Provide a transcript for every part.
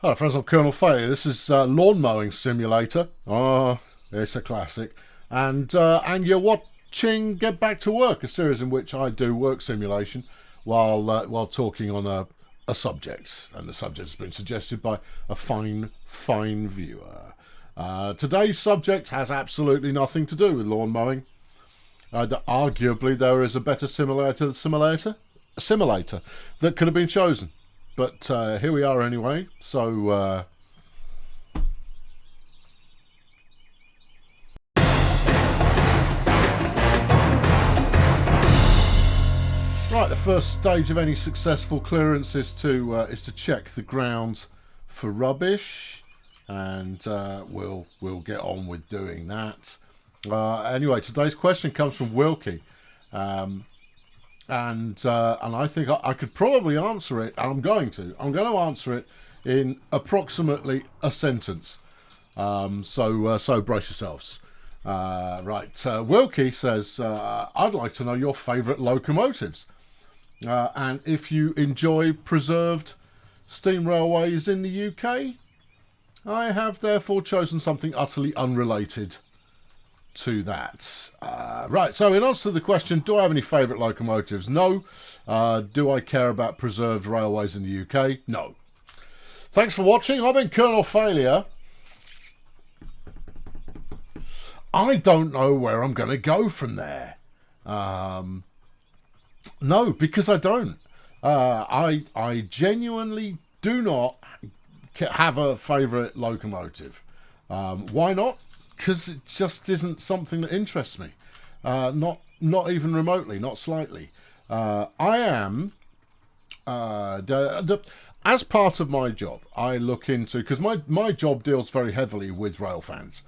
Hello friends, I'm Colonel Failure. This is Lawn Mowing Simulator. Oh, it's a classic. And you're watching Get Back to Work, a series in which I do work simulation while talking on a subject. And the subject has been suggested by a fine viewer. Today's subject has absolutely nothing to do with lawn mowing. Arguably, there is a better simulator that could have been chosen. But here we are anyway, so right, the first stage of any successful clearance is to check the ground for rubbish, and we'll get on with doing that. Anyway, today's question comes from Wilkie. And I think I could probably answer it. I'm going to answer it in approximately a sentence. So brace yourselves. Right. Wilkie says, I'd like to know your favourite locomotives, and if you enjoy preserved steam railways in the UK. I have therefore chosen something utterly unrelated to that. Right, so in answer to the question, do I have any favourite locomotives? No. Do I care about preserved railways in the UK? No. Thanks for watching. I've been Colonel Failure. I don't know where I'm going to go from there. No, because I don't. I genuinely do not have a favourite locomotive. Why not? Because it just isn't something that interests me. Not even remotely, not slightly. I am, as part of my job, I look into, because my job deals very heavily with rail fans.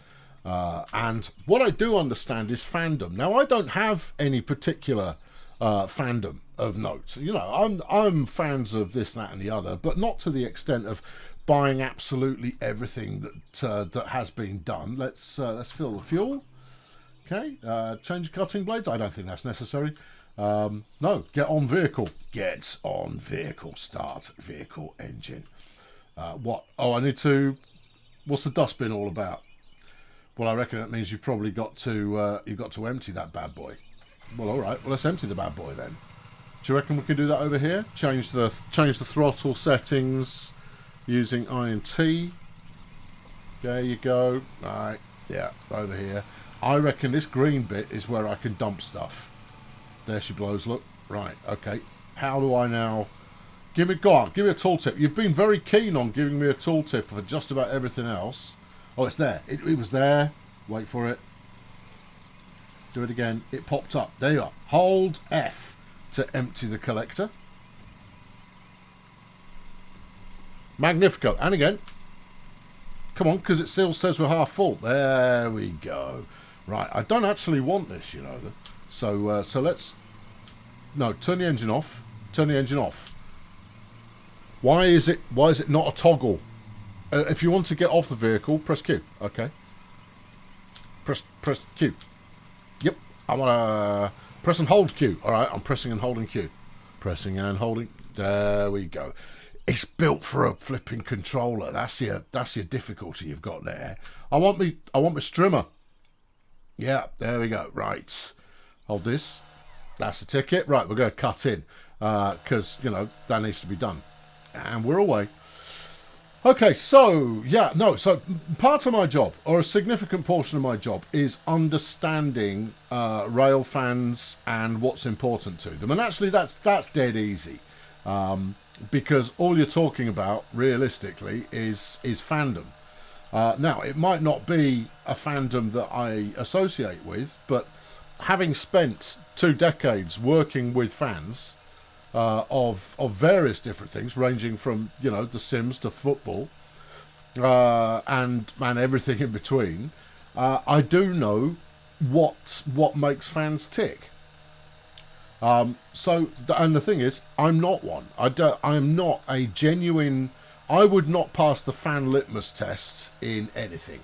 And what I do understand is fandom. Now, I don't have any particular fandom of note. You know, I'm fans of this, that, and the other, but not to the extent of buying absolutely everything that has been done. Let's fill the fuel. Okay, change cutting blades. I don't think that's necessary. No, get on vehicle. Get on vehicle. Start vehicle engine. What? Oh, I need to. What's the dustbin all about? Well, I reckon that means you've probably got to empty that bad boy. Well, all right. Well, let's empty the bad boy then. Do you reckon we can do that over here? Change the throttle settings using I and T. There you go. All right. Yeah, over here. I reckon this green bit is where I can dump stuff. There she blows. Look. Right. Okay. How do I now? Go on. Give me a tooltip. You've been very keen on giving me a tooltip for just about everything else. Oh, it's there. It was there. Wait for it. Do it again. It popped up. There you are. Hold F to empty the collector. Magnifico. And again. Come on, because it still says we're half full. There we go. Right, I don't actually want this, you know. So let's... No, turn the engine off. Turn the engine off. Why is it not a toggle? If you want to get off the vehicle, press Q. Okay. Press Q. Yep. I want to press and hold Q. All right, I'm pressing and holding Q. Pressing and holding. There we go. It's built for a flipping controller. That's your difficulty you've got there. I want my strimmer. Yeah, there we go. Right. Hold this. That's the ticket. Right, we're going to cut in because you know that needs to be done, and we're away. Okay, so so part of my job, or a significant portion of my job, is understanding rail fans and what's important to them, and actually that's dead easy. Because all you're talking about, realistically, is fandom. Now, it might not be a fandom that I associate with, but having spent 2 decades working with fans of various different things, ranging from, you know, The Sims to football, and everything in between, I do know what makes fans tick. And the thing is, I'm not one. I'm not a genuine. I would not pass the fan litmus test in anything.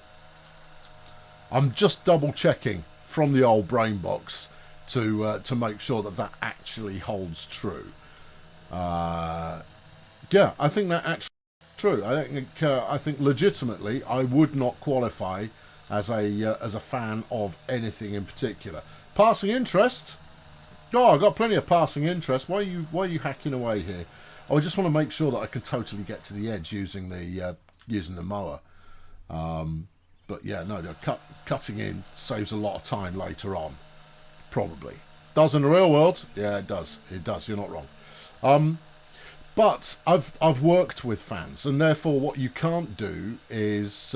I'm just double checking from the old brain box to make sure that actually holds true. Yeah, I think that actually true. I think legitimately, I would not qualify as a fan of anything in particular. Passing interest. Oh, I've got plenty of passing interest. Why are you hacking away here? Oh, I just want to make sure that I can totally get to the edge using the mower. But yeah, no, cutting in saves a lot of time later on. Probably does in the real world. Yeah, it does. It does. You're not wrong. But I've worked with fans, and therefore what you can't do is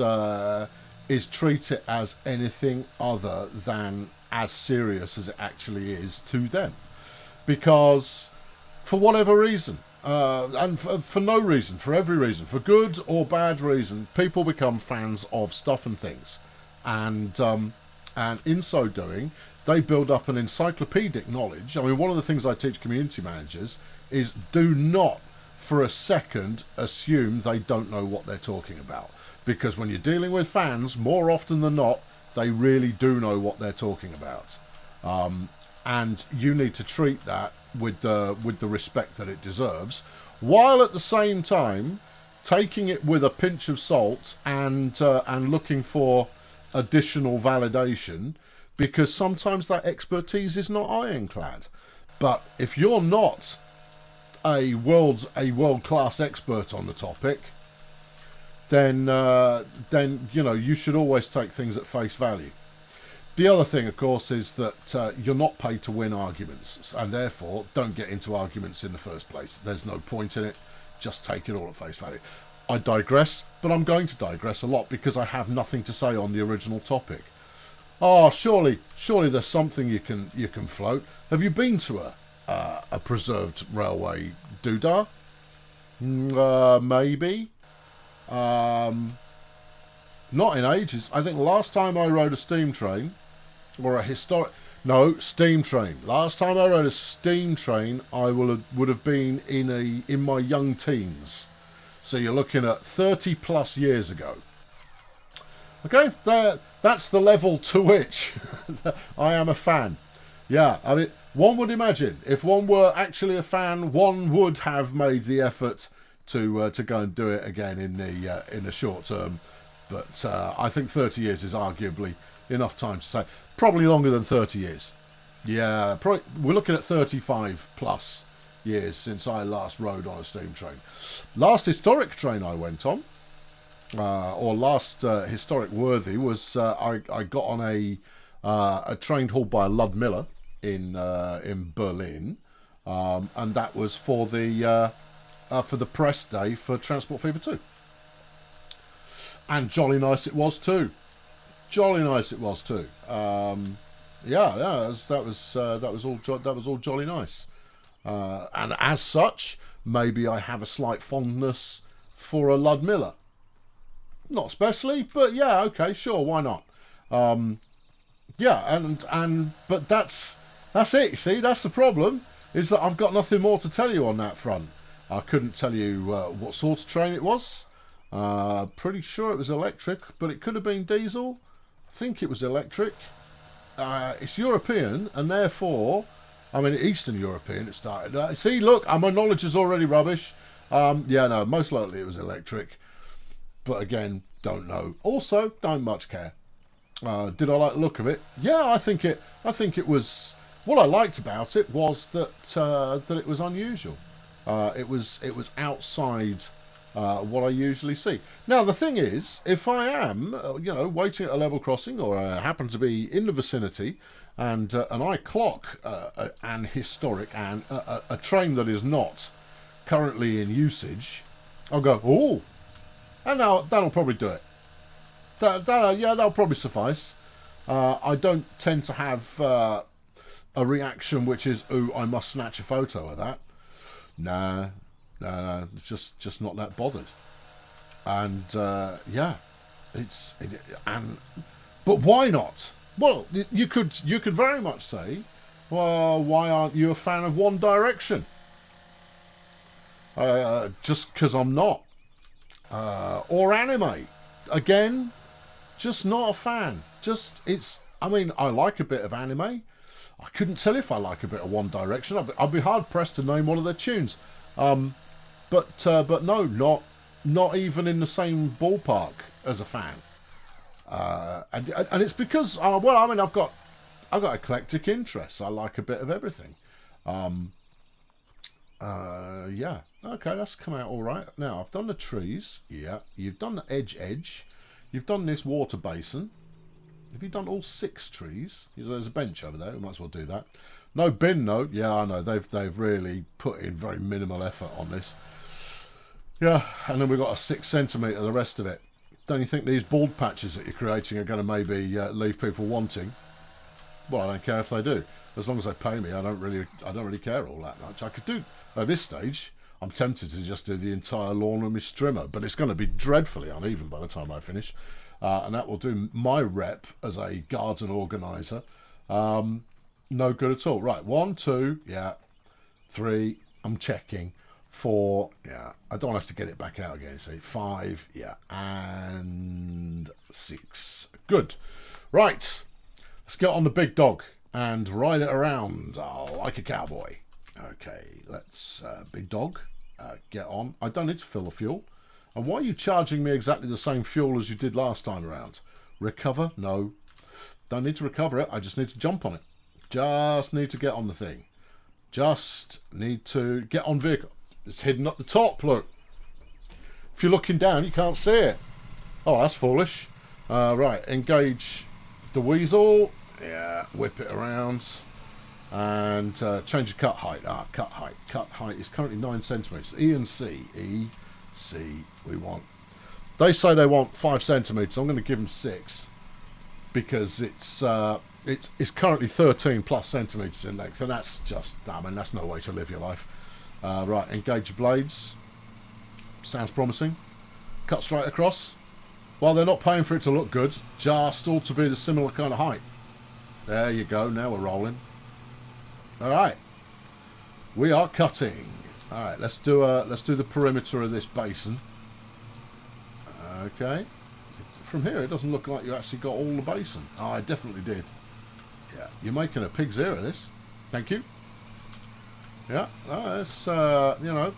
treat it as anything other than as serious as it actually is to them, because for whatever reason, and for no reason, for every reason, for good or bad reason, people become fans of stuff and things, and in so doing, they build up an encyclopedic knowledge. I mean, one of the things I teach community managers is do not for a second assume they don't know what they're talking about, because when you're dealing with fans, more often than not, they really do know what they're talking about, and you need to treat that with the respect that it deserves, while at the same time taking it with a pinch of salt and looking for additional validation, because sometimes that expertise is not ironclad. But if you're not a world-class expert on the topic, then you know, you should always take things at face value. The other thing, of course, is that you're not paid to win arguments, and therefore don't get into arguments in the first place. There's no point in it. Just take it all at face value. I digress, but I'm going to digress a lot because I have nothing to say on the original topic. Oh, surely there's something you can float. Have you been to a preserved railway doodah? Maybe. Not in ages. I think last time I rode a steam train, or a historic... No, steam train. Last time I rode a steam train, I would have been in my young teens. So you're looking at 30 plus years ago. Okay, that's the level to which I am a fan. Yeah, I mean, one would imagine if one were actually a fan, one would have made the effort to go and do it again in the short term. But I think 30 years is arguably enough time to say. Probably longer than 30 years. Yeah, probably, we're looking at 35 plus years since I last rode on a steam train. Last historic train I went on, or last historic worthy, was I got on a train hauled by a Ludmilla in Berlin, and that was for the press day for Transport Fever 2. And jolly nice it was too. Jolly nice it was too. Yeah, that was all jolly nice. And as such, maybe I have a slight fondness for a Ludmilla. Not especially, but yeah, okay, sure, why not? Yeah, but that's it. You see, that's the problem, is that I've got nothing more to tell you on that front. I couldn't tell you what sort of train it was. Pretty sure it was electric, but it could have been diesel. I think it was electric. It's European, and therefore, I mean, Eastern European it started. See, look, my knowledge is already rubbish. Yeah, no, most likely it was electric. But again, don't know. Also, don't much care. Did I like the look of it? Yeah, I think it was. What I liked about it was that it was unusual. It was outside what I usually see. Now, the thing is, if I am, waiting at a level crossing, or I happen to be in the vicinity, and I clock an historic and a train that is not currently in usage, I'll go, oh, and now that'll probably do it. That'll probably suffice. I don't tend to have a reaction which is, ooh, I must snatch a photo of that. Nah, just not that bothered. And yeah, but why not? Well, you could very much say, well, why aren't you a fan of One Direction? Just because I'm not. Or anime. Again, just not a fan. I mean, I like a bit of anime. I couldn't tell if I like a bit of One Direction. I'd be hard pressed to name one of their tunes. But no, not even in the same ballpark as a fan. And it's because, well, I mean, I've got eclectic interests. I like a bit of everything. Yeah. Okay, that's come out all right. Now, I've done the trees. Yeah. You've done the edge. You've done this water basin. Have you done all 6 trees? There's a bench over there. We might as well do that. No bin, though. Yeah, I know. They've really put in very minimal effort on this. Yeah, and then we've got a 6 centimetre, the rest of it. Don't you think these bald patches that you're creating are going to maybe leave people wanting? Well, I don't care if they do. As long as they pay me, I don't really care all that much. I could do, at this stage, I'm tempted to just do the entire lawn with my strimmer, but it's going to be dreadfully uneven by the time I finish. And that will do my rep as a garden organiser. No good at all. Right, 1, 2, yeah, 3, I'm checking. 4, yeah, I don't have to get it back out again, see. 5, yeah, and 6. Good. Right, let's get on the big dog and ride it around like a cowboy. Okay, let's, big dog, get on. I don't need to fill the fuel. And why are you charging me exactly the same fuel as you did last time around? Recover? No. Don't need to recover it. I just need to jump on it. Just need to get on the thing. Just need to get on vehicle. It's hidden up the top, look. If you're looking down, you can't see it. Oh, that's foolish. Right, engage the weasel. Yeah, whip it around. And change the cut height. Cut height. Cut height is currently 9 centimetres. E and C. E, C, we want. They say they want 5 centimetres. I'm going to give them 6. Because it's currently 13 plus centimetres in length. And that's just, I mean, that's no way to live your life. Right, engage your blades. Sounds promising. Cut straight across. Well, they're not paying for it to look good. Just all to be the similar kind of height. There you go. Now we're rolling. All right. We are cutting. All right. Let's do the perimeter of this basin. Okay. From here, it doesn't look like you actually got all the basin. Oh, I definitely did. Yeah. You're making a pig's ear of this. Thank you. Yeah, that's, you know,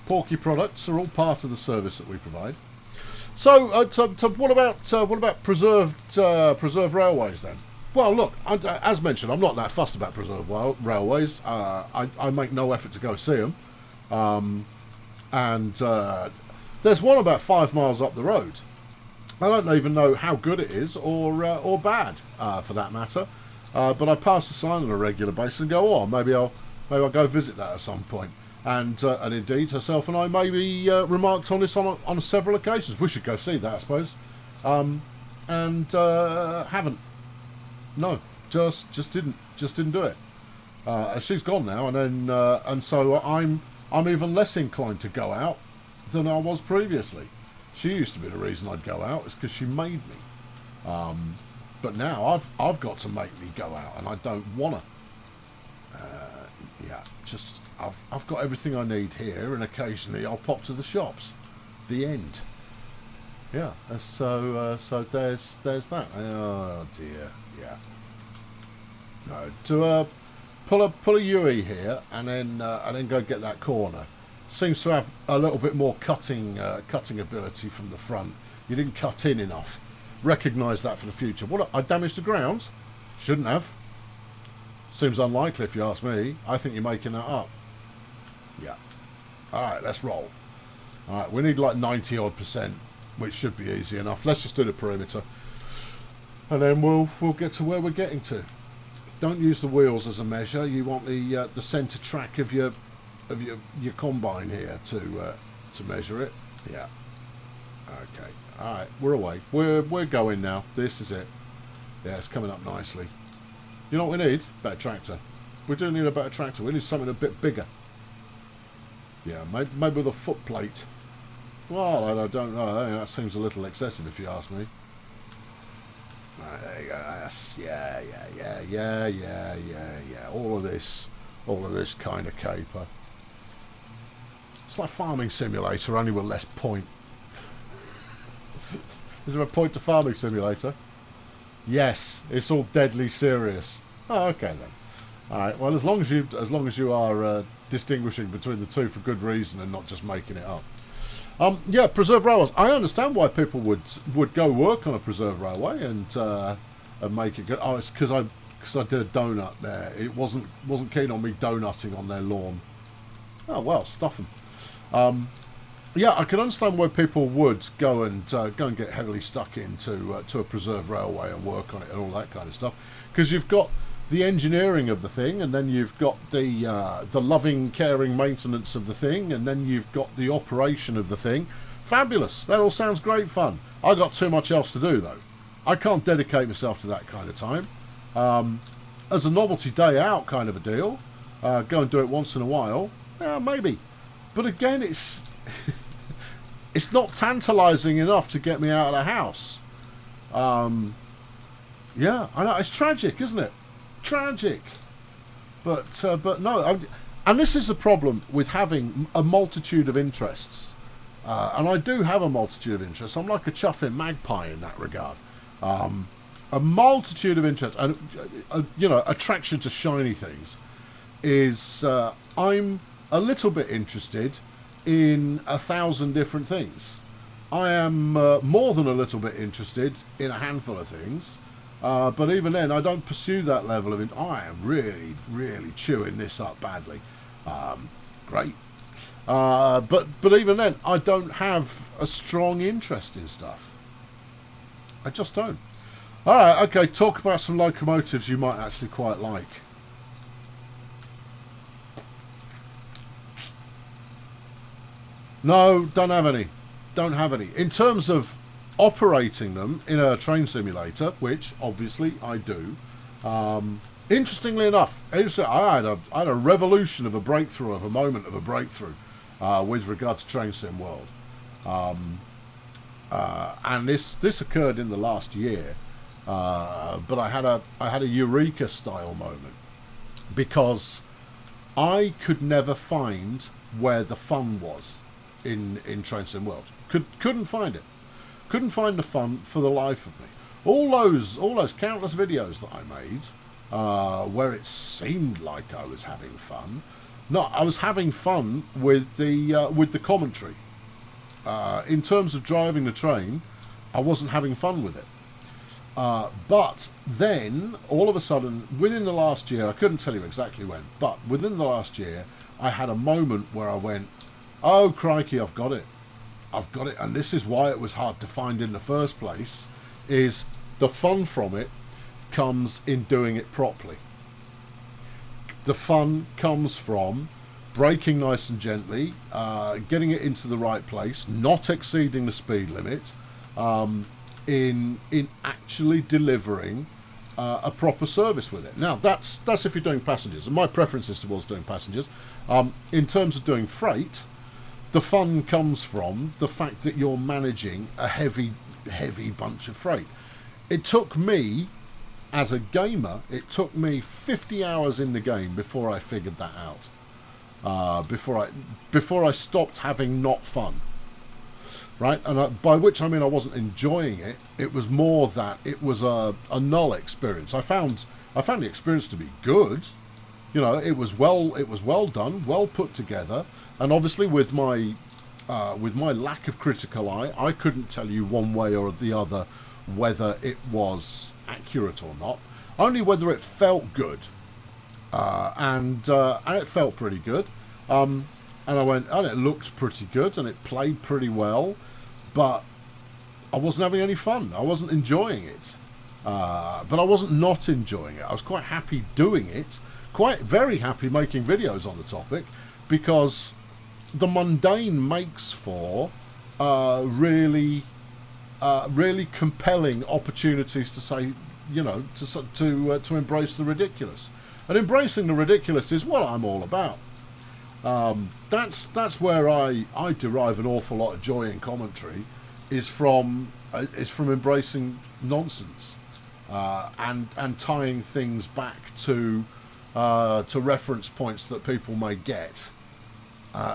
porky products are all part of the service that we provide. So what about preserved railways then? Well, look, as mentioned, I'm not that fussed about preserved railways. I make no effort to go see them. And there's one about 5 miles up the road. I don't even know how good it is or bad, for that matter. But I pass the sign on a regular basis and go, oh, maybe I'll go visit that at some point. And indeed, herself and I maybe remarked on this on several occasions. We should go see that, I suppose. And haven't. No, just didn't do it. She's gone now, and so I'm even less inclined to go out than I was previously. She used to be the reason I'd go out. It's because she made me. But now I've got to make me go out, and I don't wanna. Yeah, just I've got everything I need here, and occasionally I'll pop to the shops. The end. Yeah, so there's that. Oh dear, yeah. No, to pull a UE here, and then go get that corner. Seems to have a little bit more cutting ability from the front. You didn't cut in enough. Recognise that for the future. What, I damaged the ground? Shouldn't have. Seems unlikely if you ask me. I think you're making that up. Yeah. Alright, let's roll. Alright, we need like 90 odd %, which should be easy enough. Let's just do the perimeter. And then we'll get to where we're getting to. Don't use the wheels as a measure. You want the centre track of your combine here to measure it. Yeah. Okay. Alright, we're away. We're going now. This is it. Yeah, it's coming up nicely. You know what we need? Better tractor. We do need a better tractor. We need something a bit bigger. Yeah, maybe with a foot plate. Well, I don't know. I think that seems a little excessive if you ask me. Right, there you go. Yes. Yeah. All of this kind of caper. It's like Farming Simulator, only with less point. Is there a point to Farming Simulator? Yes, it's all deadly serious. Oh, okay then. All right. Well, as long as you are distinguishing between the two for good reason and not just making it up. Yeah, preserve railways. I understand why people would go work on a preserve railway and make it good. Oh, it's because I did a donut there. It wasn't keen on me donutting on their lawn. Oh well, stuff them. Yeah, I can understand why people would go and get heavily stuck into to a preserve railway and work on it and all that kind of stuff, because you've got the engineering of the thing, and then you've got the loving, caring maintenance of the thing, and then you've got the operation of the thing. Fabulous. That all sounds great fun. I got too much else to do though. I can't dedicate myself to that kind of time. As a novelty day out kind of a deal, go and do it once in a while. Maybe, but again, it's it's not tantalising enough to get me out of the house. Yeah, I know, it's tragic, isn't it? Tragic. But no, and this is the problem with having a multitude of interests. And I do have a multitude of interests. I'm like a chuffing magpie in that regard. A multitude of interests, and you know, attraction to shiny things is I'm a little bit interested in 1,000 different things. I am more than a little bit interested in a handful of things, but even then I don't pursue that level of I am really, really chewing this up badly. Great. But even then I don't have a strong interest in stuff. I just don't. Alright, okay, talk about some locomotives you might actually quite like. No, don't have any. Don't have any. In terms of operating them in a train simulator, which obviously I do, interestingly enough, I had a revolution of a breakthrough, of a moment of a breakthrough with regard to Train Sim World. And this occurred in the last year, but I had a eureka style moment, because I could never find where the fun was in Train Sim World. Couldn't find it. Couldn't find the fun for the life of me. All those countless videos that I made, where it seemed like I was having fun. No, I was having fun with the commentary. In terms of driving the train, I wasn't having fun with it. But then, all of a sudden, within the last year, I couldn't tell you exactly when, but within the last year, I had a moment where I went, oh crikey, I've got it. And this is why it was hard to find in the first place, is the fun from it comes in doing it properly. The fun comes from braking nice and gently, getting it into the right place, not exceeding the speed limit, in actually delivering a proper service with it. Now that's if you're doing passengers, and my preference is towards doing passengers. In terms of doing freight, the fun comes from the fact that you're managing a heavy bunch of freight. It took me, as a gamer, it took me 50 hours in the game before I figured that out. Before I stopped having not fun. Right, and by which I mean I wasn't enjoying it. It was more that it was a null experience. I found the experience to be good. You know, it was well done, well put together, and obviously with my lack of critical eye, I couldn't tell you one way or the other whether it was accurate or not. Only whether it felt good, and it felt pretty good. And I went, and it looked pretty good, and it played pretty well, but I wasn't having any fun. I wasn't enjoying it. But I wasn't not enjoying it. I was quite happy doing it, very happy making videos on the topic, because the mundane makes for really compelling opportunities to say, you know, to embrace the ridiculous. And embracing the ridiculous is what I'm all about. That's where I derive an awful lot of joy in commentary, is from embracing nonsense, and tying things back to reference points that people may get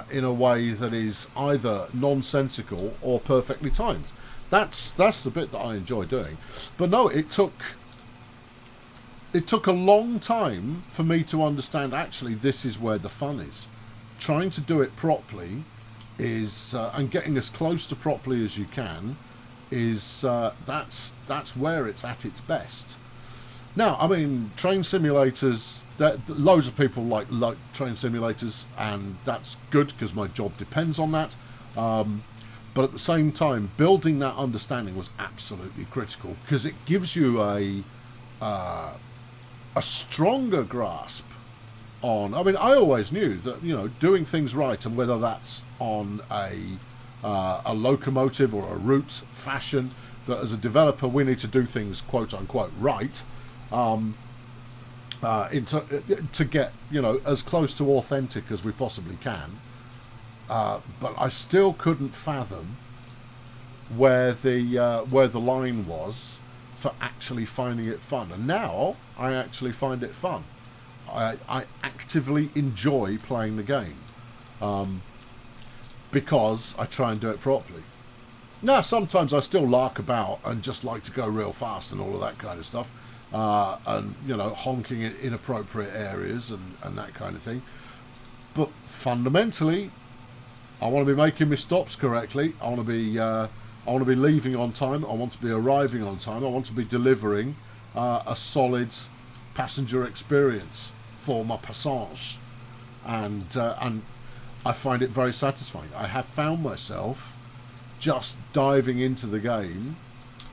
in a way that is either nonsensical or perfectly timed. That's the bit that I enjoy doing. But no, it took a long time for me to understand, actually, this is where the fun is. Trying to do it properly is and getting as close to properly as you can is that's where it's at its best. Now, I mean, train simulators, loads of people like train simulators, and that's good because my job depends on that. But at the same time, building that understanding was absolutely critical because it gives you a stronger grasp on. I mean, I always knew that, you know, doing things right, and whether that's on a locomotive or a route fashion, that as a developer we need to do things quote unquote right, to get, you know, as close to authentic as we possibly can. But I still couldn't fathom where the line was for actually finding it fun. And now I actually find it fun. I actively enjoy playing the game because I try and do it properly. Now, sometimes I still lark about and just like to go real fast and all of that kind of stuff, and, you know, honking in inappropriate areas and that kind of thing. But fundamentally, I want to be making my stops correctly. I want to be leaving on time. I want to be arriving on time. I want to be delivering a solid passenger experience for my passage, and I find it very satisfying. I have found myself just diving into the game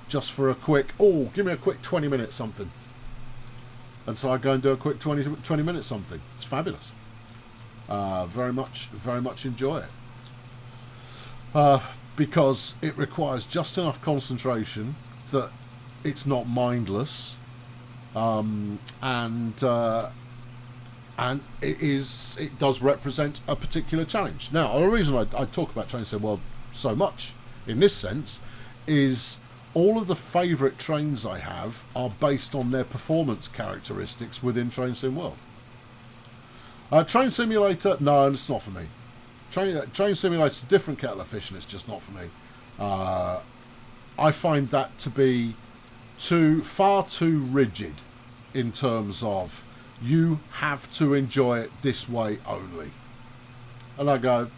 just for a quick, give me a quick 20 minutes something, and so I go and do a quick 20 minutes something. It's fabulous. Very much enjoy it, because it requires just enough concentration that it's not mindless, and it does represent a particular challenge. Now, the reason I talk about Train Sim World so much in this sense is all of the favourite trains I have are based on their performance characteristics within Train Sim World. Train Simulator, no, it's not for me. Train Simulator's a different kettle of fish, and it's just not for me. I find that to be far too rigid in terms of you have to enjoy it this way only. And I go,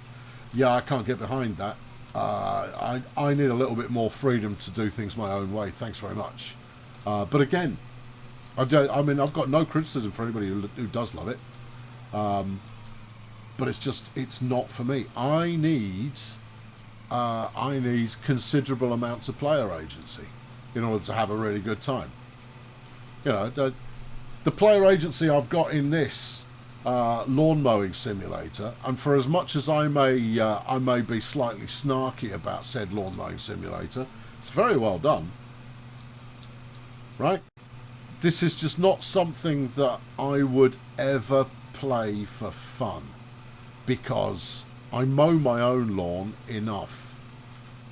yeah, I can't get behind that. I need a little bit more freedom to do things my own way. Thanks very much. But again, I mean, I've got no criticism for anybody who does love it. But it's not for me. I need considerable amounts of player agency in order to have a really good time. You know, the player agency I've got in this Lawn Mowing Simulator, and for as much as I may be slightly snarky about said Lawn Mowing Simulator, it's very well done. Right? This is just not something that I would ever play for fun, because I mow my own lawn enough,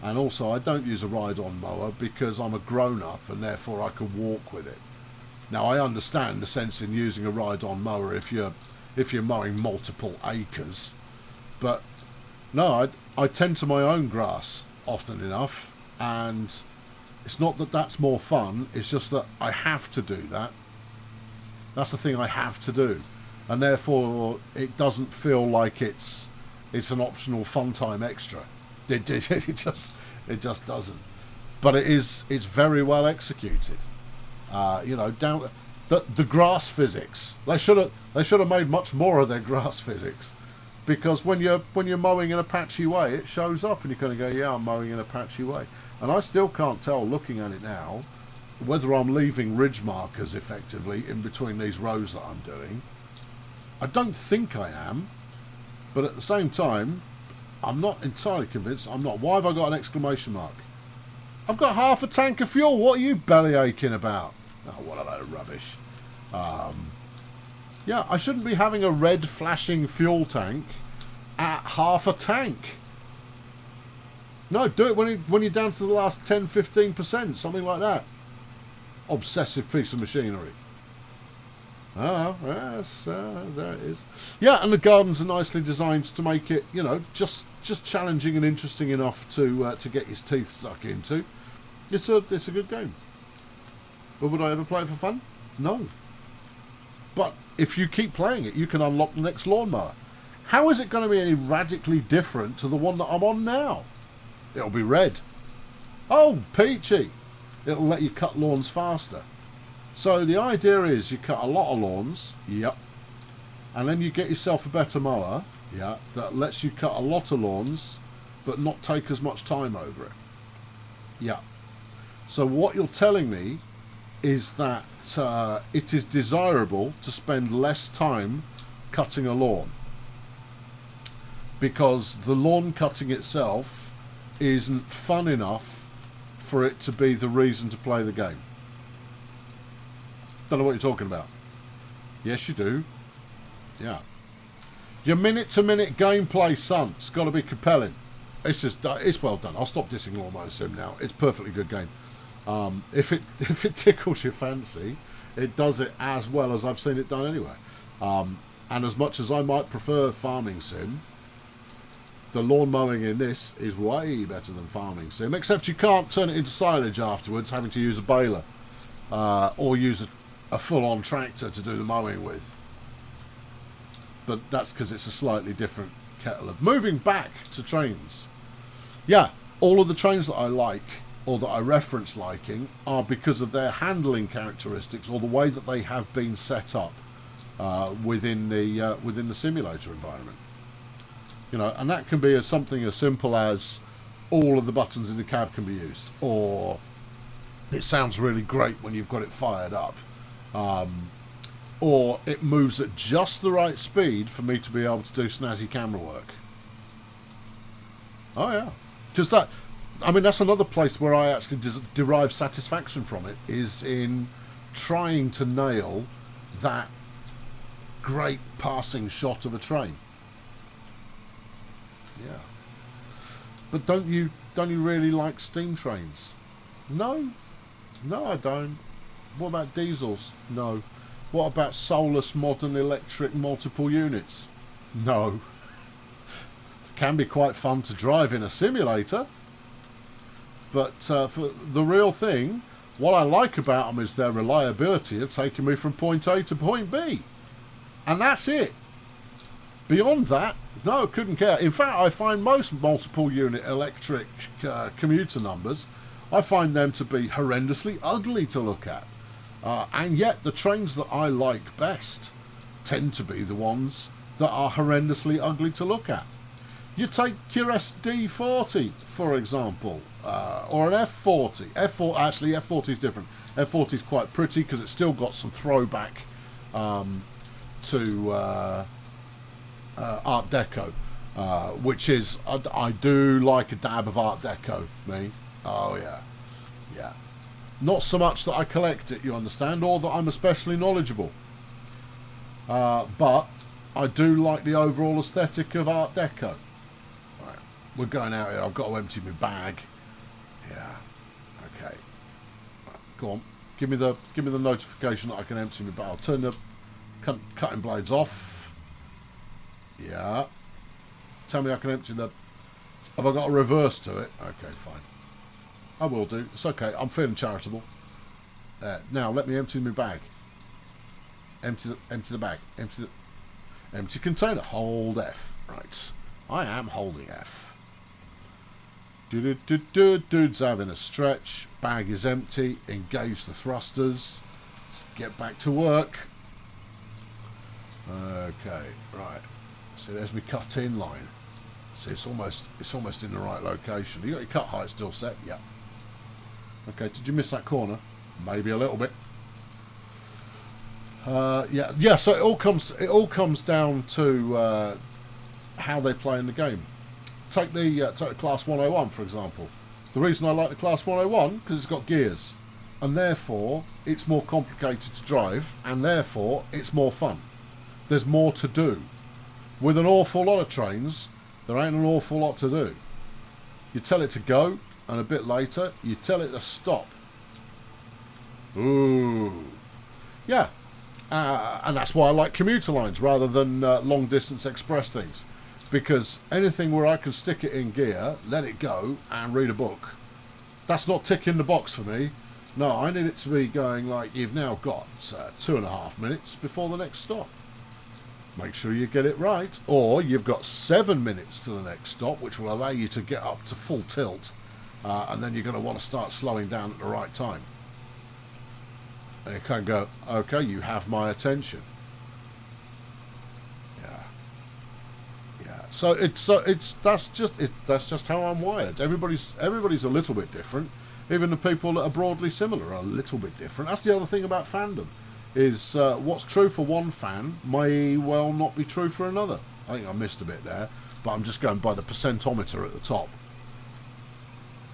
and also I don't use a ride-on mower because I'm a grown-up and therefore I can walk with it. Now, I understand the sense in using a ride-on mower if you're mowing multiple acres, but no, I tend to my own grass often enough, and it's not that that's more fun, it's just that I have to do that. That's the thing I have to do, and therefore it doesn't feel like it's an optional fun time extra. It just doesn't. But it's very well executed. You know, down the grass physics. They should have made much more of their grass physics, because when you're mowing in a patchy way, it shows up, and you kind of go, yeah, I'm mowing in a patchy way. And I still can't tell, looking at it now, whether I'm leaving ridge markers effectively in between these rows that I'm doing. I don't think I am, but at the same time, I'm not entirely convinced I'm not. Why have I got an exclamation mark? I've got half a tank of fuel. What are you belly aching about? Oh, what a load of rubbish. Yeah, I shouldn't be having a red flashing fuel tank at half a tank. No, do it when you're down to the last 10-15%, something like that. Obsessive piece of machinery. Oh, yes, there it is. Yeah, and the gardens are nicely designed to make it, you know, just challenging and interesting enough to get his teeth stuck into. It's a good game. But would I ever play it for fun? No. But if you keep playing it, you can unlock the next lawnmower. How is it going to be any radically different to the one that I'm on now? It'll be red. Oh, peachy. It'll let you cut lawns faster. So the idea is you cut a lot of lawns, yep, and then you get yourself a better mower, yeah, that lets you cut a lot of lawns but not take as much time over it. Yeah. So what you're telling me is that it is desirable to spend less time cutting a lawn, because the lawn cutting itself isn't fun enough for it to be the reason to play the game. Don't know what you're talking about. Yes, you do. Yeah. Your minute-to-minute gameplay, son. It's got to be compelling. It's well done. I'll stop dissing Lawn Mowing Sim now. It's a perfectly good game. If it tickles your fancy, it does it as well as I've seen it done anyway. And as much as I might prefer Farming Sim, the lawn mowing in this is way better than Farming Sim, except you can't turn it into silage afterwards, having to use a baler or use a full-on tractor to do the mowing with. But that's because it's a slightly different kettle of... Moving back to trains. Yeah, all of the trains that I like, or that I reference liking, are because of their handling characteristics or the way that they have been set up within the simulator environment. You know, and that can be something as simple as all of the buttons in the cab can be used, or it sounds really great when you've got it fired up, or it moves at just the right speed for me to be able to do snazzy camera work. Oh yeah, because that's another place where I actually derive satisfaction from it, is in trying to nail that great passing shot of a train. Yeah. But don't you really like steam trains? No, I don't. What about diesels? No. What about soulless modern electric multiple units? No. It can be quite fun to drive in a simulator, but for the real thing, what I like about them is their reliability of taking me from point A to point B, and that's it. Beyond that, no, couldn't care. In fact, I find most multiple unit electric commuter numbers, I find them to be horrendously ugly to look at. And yet the trains that I like best tend to be the ones that are horrendously ugly to look at. You take your SD40, for example, or an F40. Actually, F40 is different. F40 is quite pretty because it's still got some throwback to... Art Deco, which is, I do like a dab of Art Deco, me. Oh yeah. Not so much that I collect it, you understand, or that I'm especially knowledgeable, but I do like the overall aesthetic of Art Deco. Right, we're going out here. I've got to empty my bag. Yeah. Okay. Right, go on. Give me the notification that I can empty my bag. I'll turn the cutting blades off. Yeah. Tell me I can empty the... Have I got a reverse to it? Okay, fine. I will do. It's okay. I'm feeling charitable. Now, let me empty my bag. Empty the bag. Empty container. Hold F. Right. I am holding F. Dude's having a stretch. Bag is empty. Engage the thrusters. Let's get back to work. Okay, right. So there's my cut-in line. See, it's almost in the right location. You got your cut height still set? Yeah. Okay, did you miss that corner? Maybe a little bit. Yeah. So it all comes down to how they play in the game. Take the Class 101 for example. The reason I like the Class 101 because it's got gears, and therefore it's more complicated to drive, and therefore it's more fun. There's more to do. With an awful lot of trains, there ain't an awful lot to do. You tell it to go, and a bit later, you tell it to stop. Ooh. Yeah. And that's why I like commuter lines rather than long-distance express things. Because anything where I can stick it in gear, let it go, and read a book, that's not ticking the box for me. No, I need it to be going like, you've now got 2.5 minutes before the next stop. Make sure you get it right. Or you've got 7 minutes to the next stop, which will allow you to get up to full tilt. And then you're going to want to start slowing down at the right time. And you can go, okay, you have my attention. Yeah. So that's just how I'm wired. Everybody's a little bit different. Even the people that are broadly similar are a little bit different. That's the other thing about fandom, is what's true for one fan may well not be true for another. I think I missed a bit there, but I'm just going by the percentometer at the top.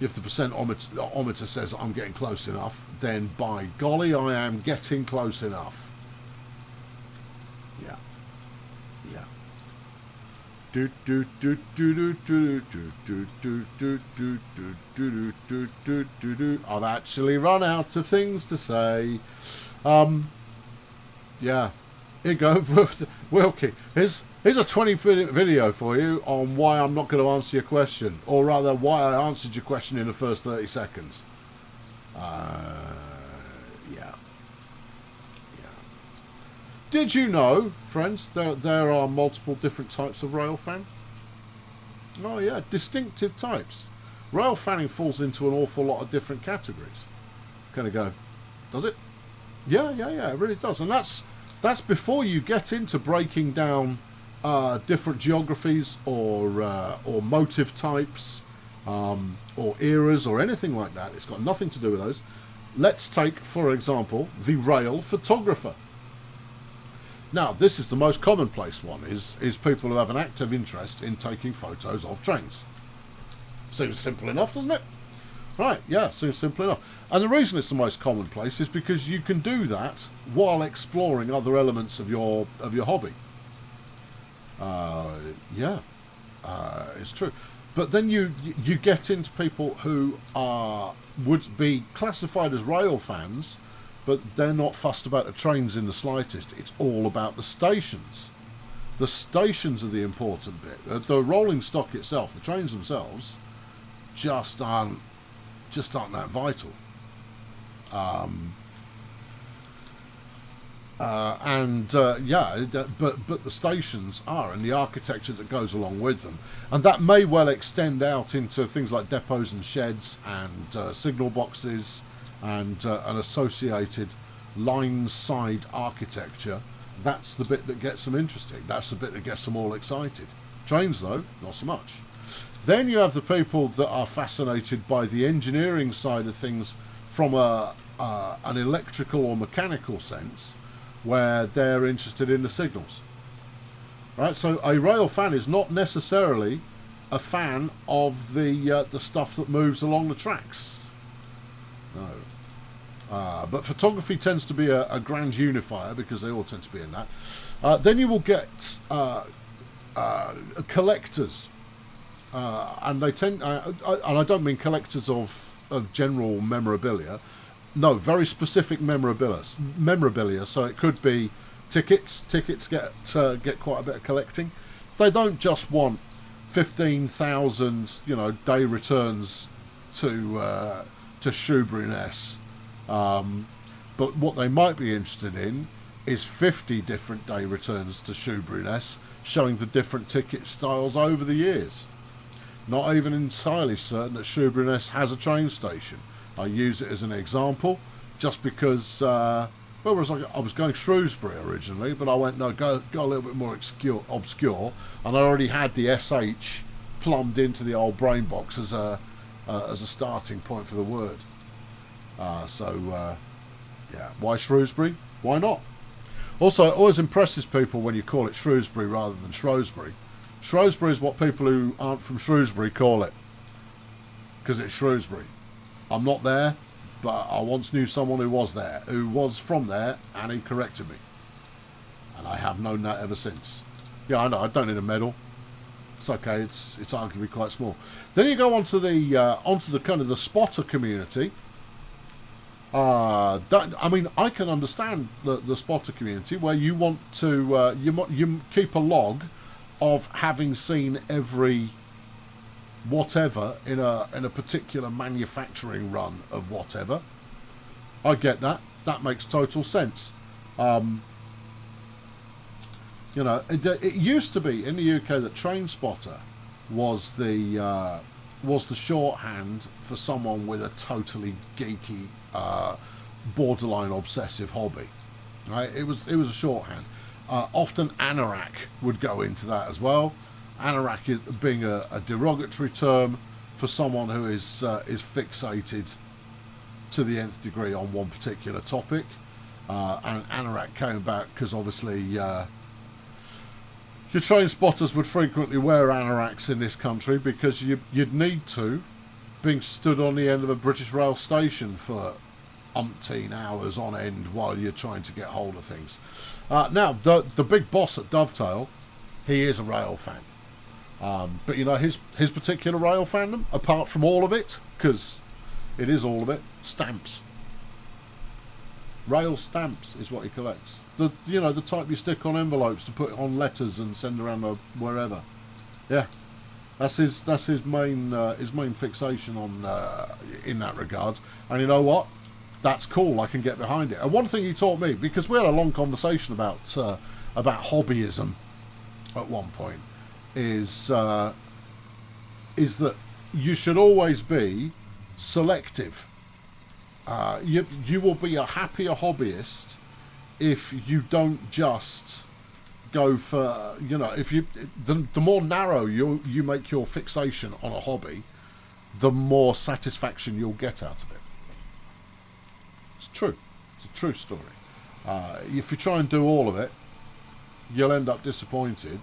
If the percentometer says I'm getting close enough, then by golly, I am getting close enough. Yeah. I've actually run out of things to say. Yeah. Here you go, Wilkie. Here's a 20-minute video for you on why I'm not going to answer your question, or rather, why I answered your question in the first 30 seconds. Yeah. Did you know, friends, there are multiple different types of rail fan? Oh yeah, distinctive types. Rail fanning falls into an awful lot of different categories. Kind of go, does it? Yeah, it really does. And that's before you get into breaking down different geographies or motive types or eras or anything like that. It's got nothing to do with those. Let's take, for example, the rail photographer. Now, this is the most commonplace one, is people who have an active interest in taking photos of trains. Seems simple enough, doesn't it? Right, yeah, seems simple enough. And the reason it's the most commonplace is because you can do that while exploring other elements of your hobby. It's true. But then you get into people who would be classified as rail fans, but they're not fussed about the trains in the slightest. It's all about the stations. The stations are the important bit. The rolling stock itself, the trains themselves, just aren't that vital. But the stations are, and the architecture that goes along with them, and that may well extend out into things like depots and sheds and signal boxes and an associated line side architecture. That's the bit that gets them interesting. That's the bit that gets them all excited. Trains, though, not so much. Then you have the people that are fascinated by the engineering side of things from an electrical or mechanical sense, where they're interested in the signals. Right, so a rail fan is not necessarily a fan of the stuff that moves along the tracks. No. But photography tends to be a grand unifier, because they all tend to be in that. Then you will get collectors, and they tend, and I don't mean collectors of general memorabilia. No, very specific memorabilia. So it could be tickets. Tickets get quite a bit of collecting. They don't just want 15,000, day returns to Shoeburyness. But what they might be interested in is 50 different day returns to Shoeburyness, showing the different ticket styles over the years. Not even entirely certain that Shoeburyness has a train station. I use it as an example, just because I was going Shrewsbury originally, but I went, no, go a little bit more obscure, and I already had the SH plumbed into the old brain box as a starting point for the word. Why Shrewsbury? Why not? Also, it always impresses people when you call it Shrewsbury rather than Shrewsbury. Shrewsbury is what people who aren't from Shrewsbury call it, because it's Shrewsbury. I'm not there, but I once knew someone who was from there, and he corrected me. And I have known that ever since. Yeah, I know, I don't need a medal. It's okay, it's arguably quite small. Then you go onto the kind of the spotter community. I can understand the spotter community, where you want to you keep a log of having seen every whatever in a particular manufacturing run of whatever. I get that. That makes total sense. You know, it used to be in the UK that train spotter was the shorthand for someone with a totally geeky, borderline obsessive hobby. Right? It was a shorthand. Often anorak would go into that as well. Anorak being a derogatory term for someone who is fixated to the nth degree on one particular topic. And anorak came about because obviously your train spotters would frequently wear anoraks in this country because you'd need to, being stood on the end of a British rail station for umpteen hours on end while you're trying to get hold of things. Now, the big boss at Dovetail, he is a rail fan. But you know, his particular rail fandom, apart from all of it, because it is all of it, stamps. Rail stamps is what he collects. The type you stick on envelopes to put on letters and send around wherever. Yeah, that's his main fixation on in that regard. And you know what? That's cool. I can get behind it. And one thing he taught me, because we had a long conversation about hobbyism at one point, is that you should always be selective. You will be a happier hobbyist if you don't just go for, if the more narrow you make your fixation on a hobby, the more satisfaction you'll get out of it. It's true. It's a true story. If you try and do all of it, you'll end up disappointed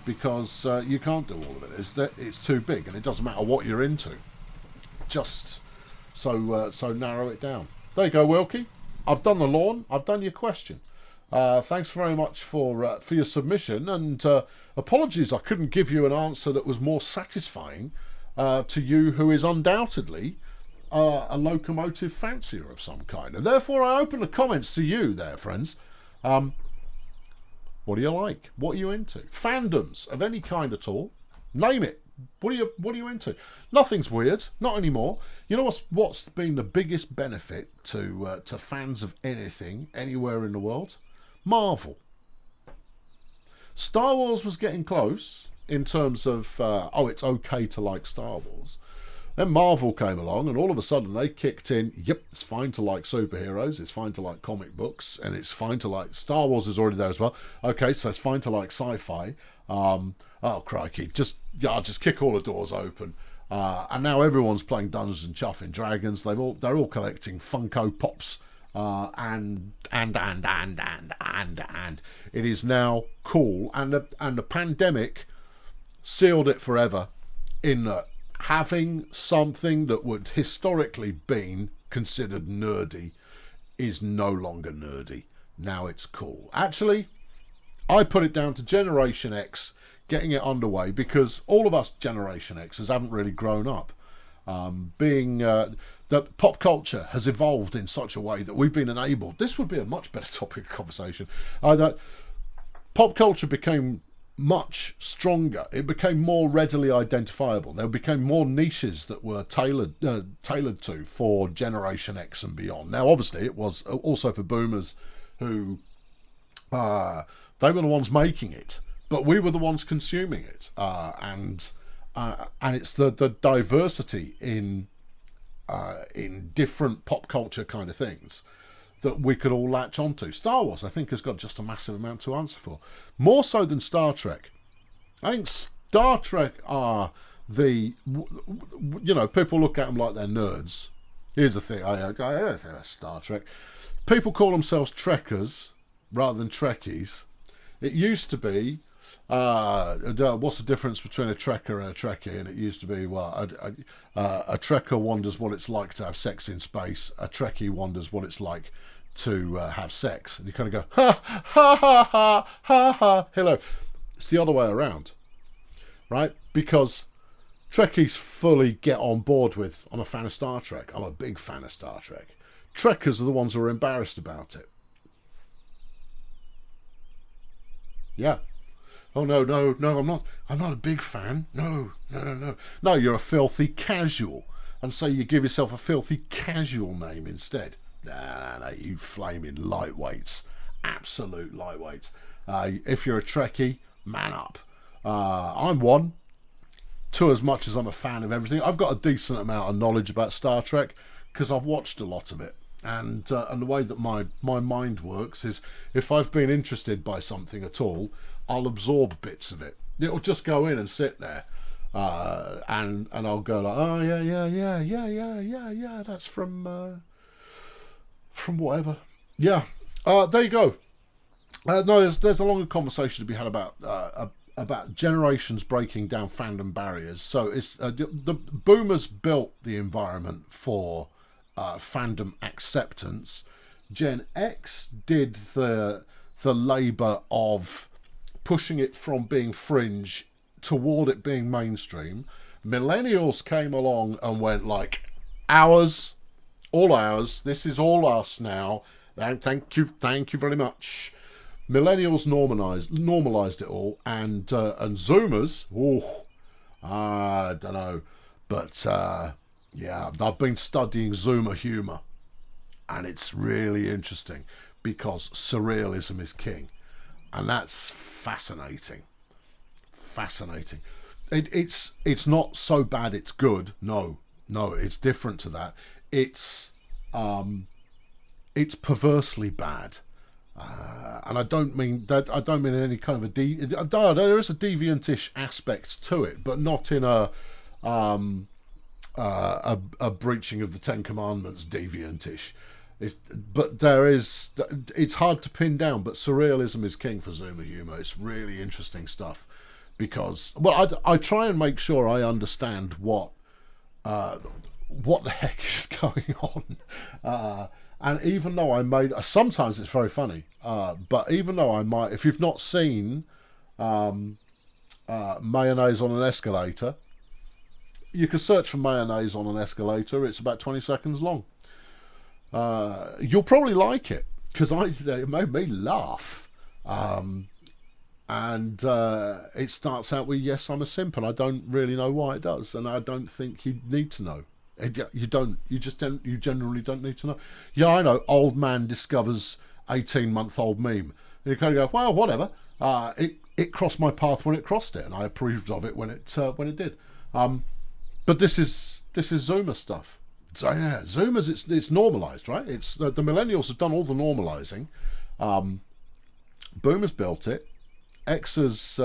because you can't do all of it. It's too big, and it doesn't matter what you're into. Just so narrow it down. There you go, Wilkie. I've done the lawn. I've done your question. Thanks very much for your submission, and apologies I couldn't give you an answer that was more satisfying to you, who is undoubtedly a locomotive fancier of some kind. And therefore I open the comments to you there, friends. What do you like? What are you into? Fandoms of any kind at all? Name it. What are you into? Nothing's weird, not anymore. You know what's been the biggest benefit to fans of anything anywhere in the world? Marvel. Star Wars was getting close in terms of it's okay to like Star Wars. Then Marvel came along, and all of a sudden they kicked in. Yep, it's fine to like superheroes, it's fine to like comic books, and it's fine to like Star Wars is already there as well. Okay, so it's fine to like sci-fi. Oh crikey! I'll just kick all the doors open, and now everyone's playing Dungeons and Chuffing Dragons. They're all collecting Funko Pops, and it is now cool. And the pandemic sealed it forever, in that having something that would historically been considered nerdy is no longer nerdy. Now it's cool. Actually, I put it down to Generation X getting it underway, because all of us Generation Xers haven't really grown up. That pop culture has evolved in such a way that we've been enabled. This would be a much better topic of conversation. That pop culture became much stronger. It became more readily identifiable. There became more niches that were tailored to for Generation X and beyond. Now, obviously, it was also for boomers who they were the ones making it, but we were the ones consuming it. And it's the diversity in different pop culture kind of things that we could all latch onto. Star Wars, I think, has got just a massive amount to answer for. More so than Star Trek. I think Star Trek are people look at them like they're nerds. Here's the thing, I don't think that's Star Trek. People call themselves Trekkers rather than Trekkies. It used to be, what's the difference between a Trekker and a Trekkie? And it used to be, a Trekker wonders what it's like to have sex in space. A Trekkie wonders what it's like to have sex. And you kind of go, ha, ha, ha, ha, ha, ha, hello. It's the other way around, right? Because Trekkies fully get on board with, I'm a fan of Star Trek. I'm a big fan of Star Trek. Trekkers are the ones who are embarrassed about it. Yeah. Oh, no, I'm not a big fan. No. No, you're a filthy casual. And so you give yourself a filthy casual name instead. Nah, you flaming lightweights. Absolute lightweights. If you're a Trekkie, man up. I'm one. To as much as I'm a fan of everything, I've got a decent amount of knowledge about Star Trek because I've watched a lot of it. And the way that my mind works is, if I've been interested by something at all, I'll absorb bits of it. It'll just go in and sit there, and I'll go like, oh yeah, that's from whatever. Yeah, there you go. No, there's a longer conversation to be had about generations breaking down fandom barriers. So it's the boomers built the environment for fandom acceptance. Gen X did the labour of pushing it from being fringe toward it being mainstream. Millennials came along and went like, ours, all ours, this is all us now, and thank you very much. Millennials normalised it all, and Zoomers, I don't know, but yeah, I've been studying Zoomer humour, and it's really interesting because surrealism is king, and that's fascinating. It's not so bad it's good. No, it's different to that. It's perversely bad. And I don't mean that. I don't mean any kind of there is a deviantish aspect to it, but not in a breaching of the Ten Commandments deviantish. But there is. It's hard to pin down, but surrealism is king for Zoomer humour. It's really interesting stuff because, well, I try and make sure I understand what the heck is going on. And even though sometimes it's very funny, but even though if you've not seen mayonnaise on an escalator, you can search for mayonnaise on an escalator. It's about 20 seconds long. You'll probably like it because it made me laugh. And it starts out with, yes, I'm a simp, and I don't really know why it does, and I don't think you need to know. You generally don't need to know. Yeah, I know, old man discovers 18-month-old meme. And you kind of go, well, whatever. It crossed my path when it crossed it, and I approved of it when it did. But this is Zoomer stuff. So yeah, Zoomers, it's normalised, right? It's the millennials have done all the normalising. Boomers built it. Xers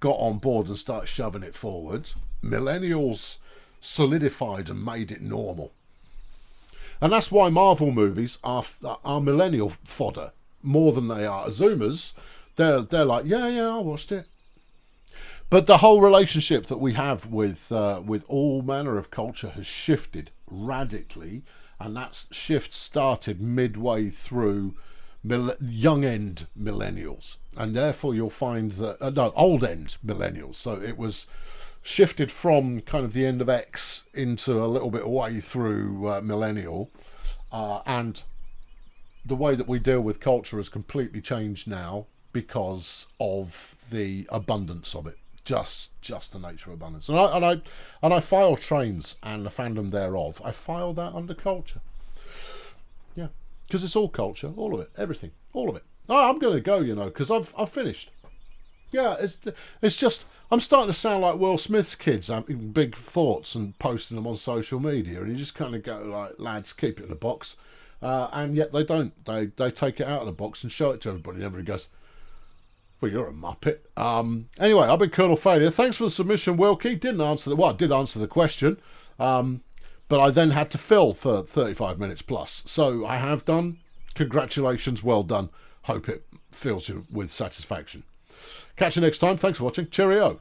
got on board and started shoving it forwards. Millennials solidified and made it normal, and that's why Marvel movies are millennial fodder more than they are Zoomers. They're like, yeah, I watched it. But the whole relationship that we have with all manner of culture has shifted radically, and that shift started midway through young end millennials, and therefore you'll find that old end millennials. So it was shifted from kind of the end of X into a little bit way through millennial, and the way that we deal with culture has completely changed now because of the abundance of it. Just the nature of abundance, and I file trains and the fandom thereof. I file that under culture, yeah, because it's all culture, all of it, everything, all of it. Oh, I'm going to go, because I've finished. Yeah, it's just I'm starting to sound like Will Smith's kids having big thoughts and posting them on social media, and you just kind of go like, lads, keep it in a box, and yet they don't. They take it out of the box and show it to everybody, and everybody goes, well, you're a muppet. Anyway, I've been Colonel Failure. Thanks for the submission, Wilkie. I did answer the question, but I then had to fill for 35 minutes plus. So I have done. Congratulations, well done. Hope it fills you with satisfaction. Catch you next time. Thanks for watching. Cheerio.